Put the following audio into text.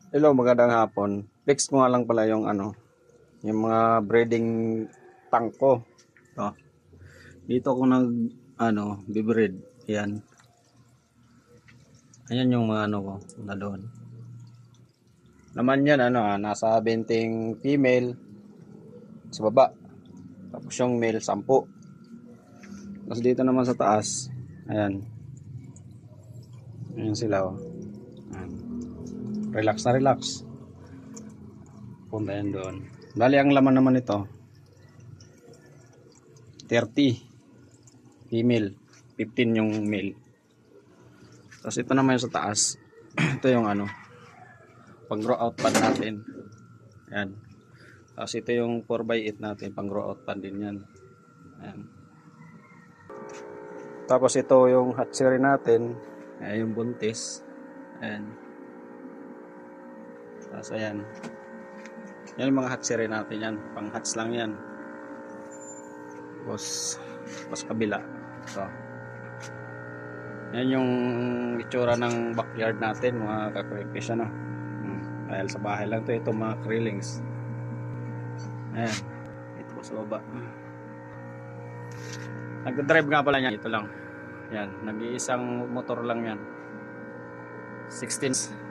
Hello, magandang hapon. Fix ko nga lang pala yung yung mga breeding tank ko. To. Dito ako bibreed. Yan. Ayan yung mga ko na doon. Naman yan nasa 20 female sa baba. Tapos yung male 10. Tapos dito naman sa taas, ayan. Ayan sila Ayan. Relax na relax. Punta yan doon. Bali ang laman naman ito 30 female, 15 yung male. Tapos ito naman yung sa taas. Ito yung pang grow out pan natin. Ayan. Tapos ito yung 4x8 natin, pang grow out pan din yan. Ayan. Tapos ito yung hatchery natin. Ayan yung buntis. Ayan. Tapos ayan. Yan yung mga hatchery natin yan. Pang hatch lang yan. Tapos kabila. Ito. Yan yung itsura ng backyard natin, mga ka-crayfish dahil sa bahay lang ito mga krillings. Ayan. Ito po sa baba. Nagdadrive nga pala niya. Ito lang. Yan. Nag-iisang motor lang yan. 16.